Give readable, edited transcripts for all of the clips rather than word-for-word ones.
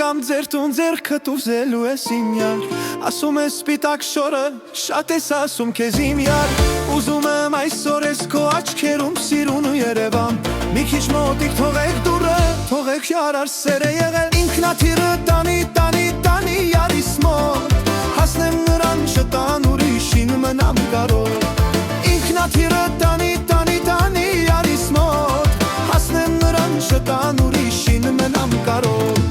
կանգամ ձեր տուն ձեռքդ ուզելու ես իմ յար Ասում ես սպիտակ շորը շատ ես ասում քեզ իմ յար Ուզում եմ այսօր ես քո աչքերում սիրուն ու երևամ Մի քիչ մոտիկ թողեք դուրը թողեք յարար սեր է եղել Ինքնաթիռը տանի յարիս մոտ Հասնեմ նրան չտան ուրիշին մնամ կարող Ինքնաթիռը տանի յարիս մոտ Հասնեմ նրան չտան ուրիշին մնամ կարող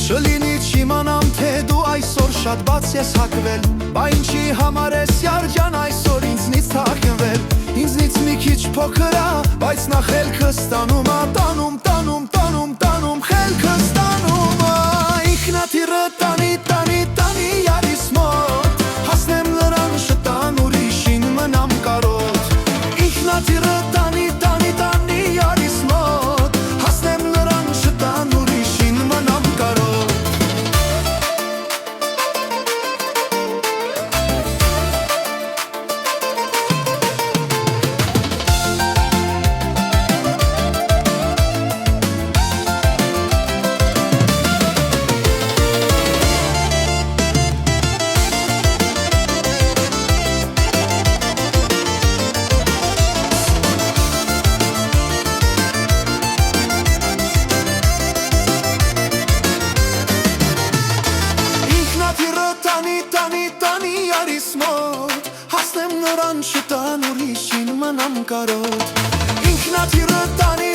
Չլինի չիմանամ թե դու այսօր շատ բաց ես հակվել Բա ինչի համար ես յարջան այսօր ինձնից թաքնվել Ինձնից մի քիչ փոքր ա, բայց նա խելքս տանում ա Տանում խելքս տանում ա Ինքնաթիռը տանի յարիս մոտ Հասնեմ նրան շտան ուրիշին մնամ կարոտ Ինքնաթիռը տանի յարիս մոտ Հասնեմ նրան շտան ուրիշին մնամ կարոտ Տանի յարիս մոտ Հասնեմ նրան շտան ուրիշին մնամ կարոտ Ինքնաթիռը տանի